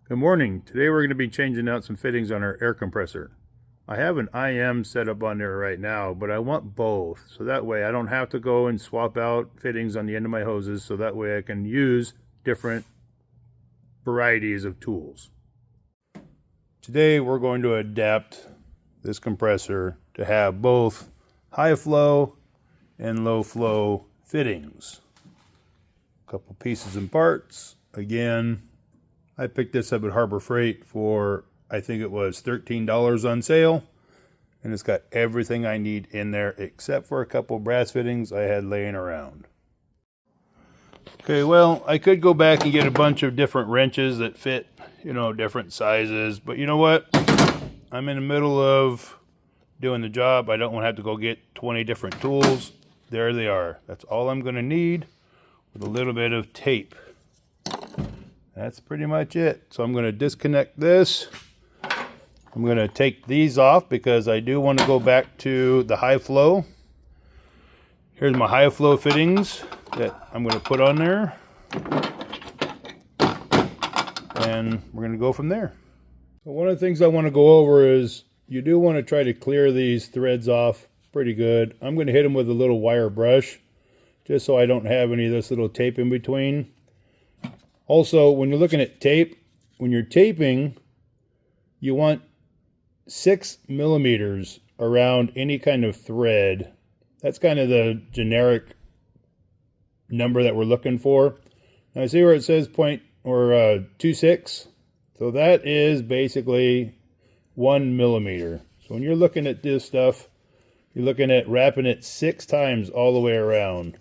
Good morning. Today we're going to be changing out some fittings on our air compressor. I have an IM set up on there right now, but I want both. So that way I don't have to go and swap out fittings on the end of my hoses, so that way I can use different varieties of tools. Today we're going to adapt this compressor to have both high flow and low flow fittings. A couple pieces and parts. Again, I picked this up at Harbor Freight for, I think it was $13 on sale. And it's got everything I need in there except for a couple brass fittings I had laying around. Okay, well, I could go back and get a bunch of different wrenches that fit, different sizes. But you know what? I'm in the middle of doing the job. I don't want to have to go get 20 different tools. There they are. That's all I'm going to need with a little bit of tape. That's pretty much it. So I'm going to disconnect this. I'm going to take these off because I do want to go back to the high flow. Here's my high flow fittings that I'm going to put on there. And we're going to go from there. So one of the things I want to go over is you do want to try to clear these threads off pretty good. I'm going to hit them with a little wire brush just so I don't have any of this little tape in between. Also, when you're looking at tape, when you're taping, you want 6 millimeters around any kind of thread. That's kind of the generic number that we're looking for. Now, see where it says 0.26? So that is basically 1 millimeter. So when you're looking at this stuff, you're looking at wrapping it 6 times all the way around.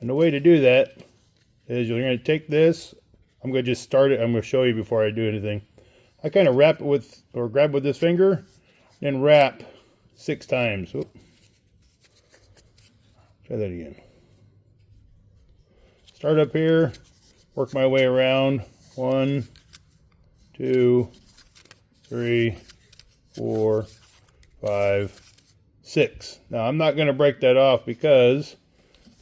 And the way to do that is you're going to take this. I'm going to just start it. I'm going to show you before I do anything. I kind of wrap it with, or grab with this finger, and wrap 6 times. Oop. Try that again. Start up here, work my way around. 1, 2, 3, 4, 5, 6. Now I'm not going to break that off because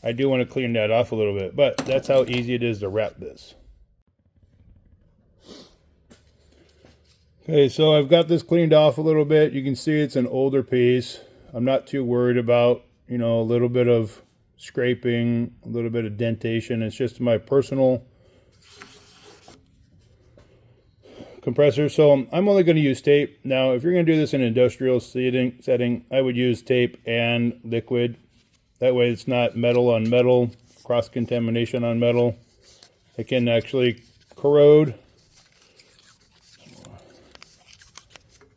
I do want to clean that off a little bit, but that's how easy it is to wrap this. Okay, so I've got this cleaned off a little bit. You can see it's an older piece. I'm not too worried about, a little bit of scraping, a little bit of dentation. It's just my personal compressor. So I'm only going to use tape. Now, if you're going to do this in an industrial setting, I would use tape and liquid. That way it's not metal on metal, cross-contamination on metal. It can actually corrode.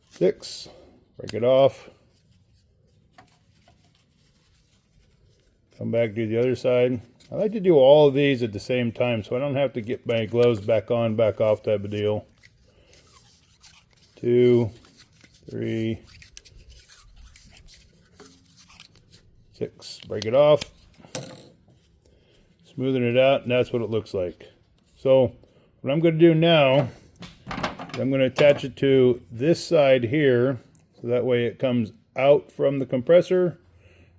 6, break it off. Come back, do the other side. I like to do all of these at the same time so I don't have to get my gloves back on, back off type of deal. 2, 3, 6, break it off. Smoothing it out, and that's what it looks like. So what I'm going to do now, I'm going to attach it to this side here, so that way it comes out from the compressor.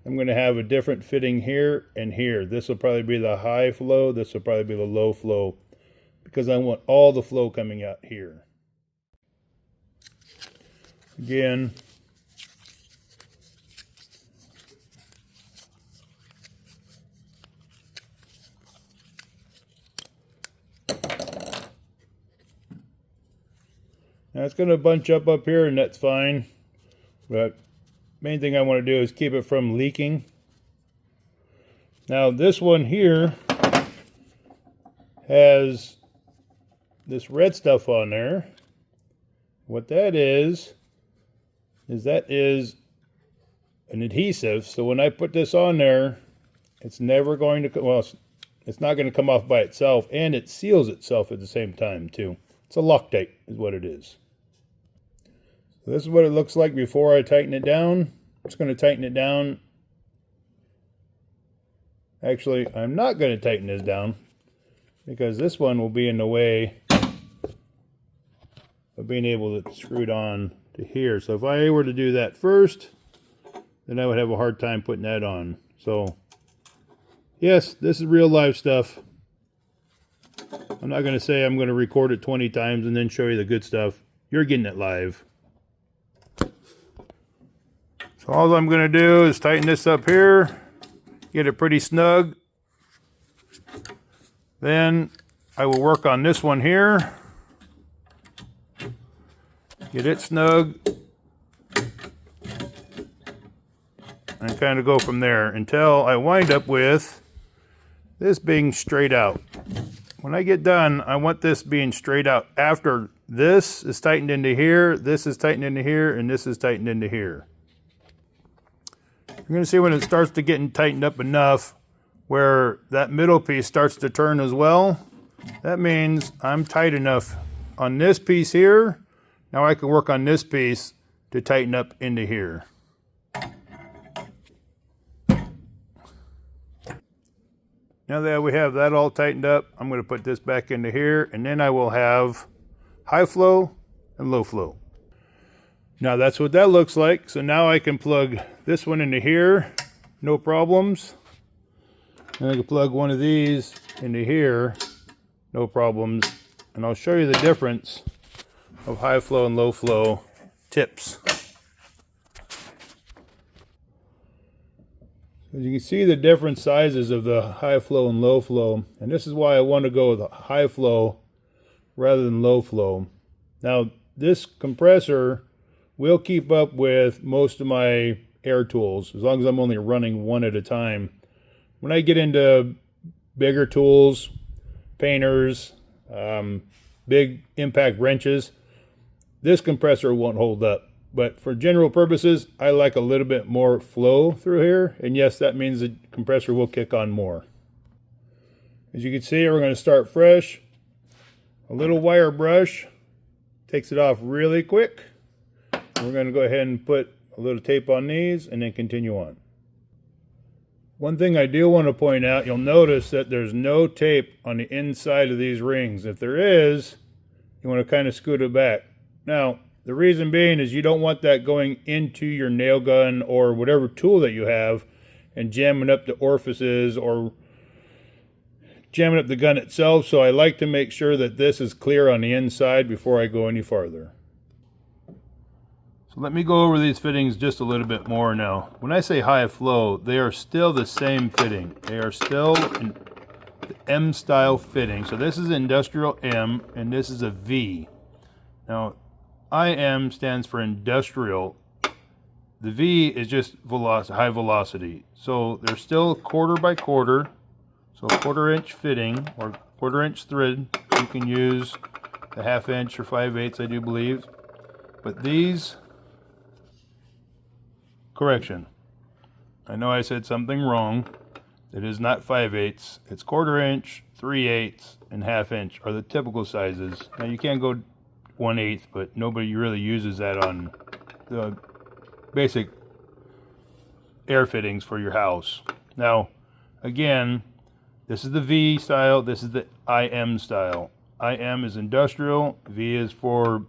I'm going to have a different fitting here and here. This will probably be the high flow, this will probably be the low flow, because I want all the flow coming out here. Again, now it's going to bunch up here, and that's fine. But main thing I want to do is keep it from leaking. Now this one here has this red stuff on there. What that is that is an adhesive. So when I put this on there, it's never going to, well, it's not going to come off by itself, and it seals itself at the same time too. It's a Loctite is what it is. So this is what it looks like before I tighten it down. I'm just going to tighten it down. Actually, I'm not going to tighten this down because this one will be in the way of being able to screw it on to here. So if I were to do that first, then I would have a hard time putting that on. So yes, this is real life stuff. I'm not going to say I'm going to record it 20 times and then show you the good stuff. You're getting it live. So all I'm going to do is tighten this up here, get it pretty snug. Then I will work on this one here. Get it snug. And kind of go from there until I wind up with this being straight out. When I get done, I want this being straight out after this is tightened into here, this is tightened into here, and this is tightened into here. You're going to see when it starts to get tightened up enough where that middle piece starts to turn as well. That means I'm tight enough on this piece here. Now I can work on this piece to tighten up into here. Now that we have that all tightened up, I'm going to put this back into here, and then I will have high flow and low flow. Now that's what that looks like. So now I can plug this one into here, no problems. And I can plug one of these into here, no problems. And I'll show you the difference of high flow and low flow tips. As you can see the different sizes of the high flow and low flow, and this is why I want to go with high flow rather than low flow. Now this compressor will keep up with most of my air tools as long as I'm only running one at a time. When I get into bigger tools, painters, big impact wrenches, this compressor won't hold up. But for general purposes, I like a little bit more flow through here. And yes, that means the compressor will kick on more. As you can see, we're going to start fresh. A little wire brush takes it off really quick. We're going to go ahead and put a little tape on these and then continue on. One thing I do want to point out, you'll notice that there's no tape on the inside of these rings. If there is, you want to kind of scoot it back. Now, the reason being is you don't want that going into your nail gun or whatever tool that you have and jamming up the orifices or jamming up the gun itself. So I like to make sure that this is clear on the inside before I go any farther. So let me go over these fittings just a little bit more now. When I say high flow, they are still the same fitting. They are still the M style fitting. So this is industrial M and this is a V. Now IM stands for industrial. The V is just high velocity. So they're still quarter by quarter. So a 1/4 inch fitting or 1/4 inch thread. You can use the 1/2 inch or 5/8, I do believe. But these, correction. I know I said something wrong. It is not 5/8. It's 1/4 inch, 3/8, and 1/2 inch are the typical sizes. Now you can't go 1/8, but nobody really uses that on the basic air fittings for your house. Now, again, this is the V style, this is the IM style. IM is industrial, V is for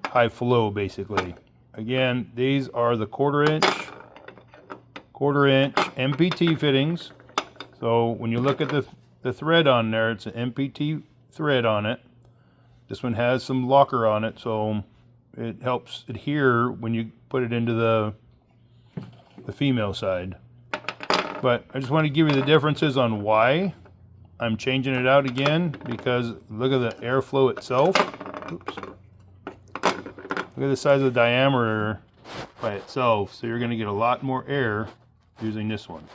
high flow, basically. Again, these are the 1/4 inch MPT fittings. So when you look at the thread on there, it's an MPT thread on it. This one has some locker on it, so it helps adhere when you put it into the female side. But I just want to give you the differences on why I'm changing it out again, because look at the airflow itself. Oops. Look at the size of the diameter by itself, so you're going to get a lot more air using this one.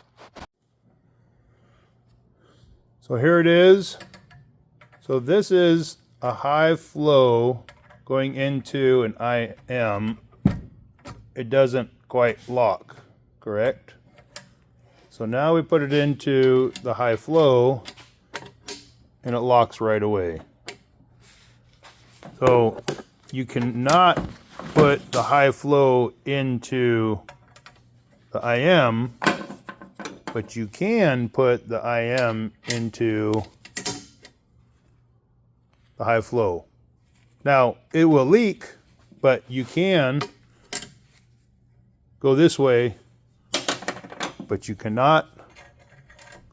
So here it is. So this is a high flow going into an IM. It doesn't quite lock, correct? So now we put it into the high flow and it locks right away. So you cannot put the high flow into the IM, but you can put the IM into the high flow. Now it will leak, but you can go this way, but you cannot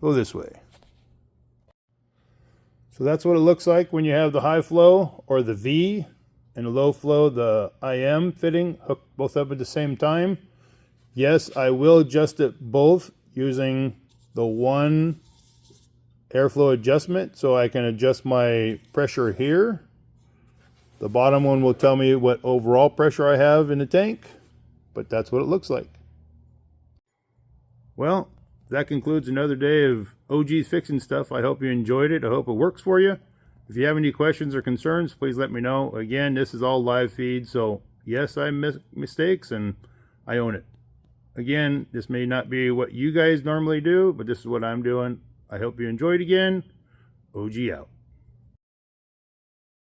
go this way. So that's what it looks like when you have the high flow or the V, and the low flow, the IM fitting, hooked both up at the same time. Yes, I will adjust it both using the one airflow adjustment, so I can adjust my pressure here. The bottom one will tell me what overall pressure I have in the tank, but that's what it looks like. Well, that concludes another day of OG's fixing stuff. I hope you enjoyed it. I hope it works for you. If you have any questions or concerns, please let me know. Again, this is all live feed, so yes, I make mistakes and I own it. Again, this may not be what you guys normally do, but this is what I'm doing. I hope you enjoyed again. OG out.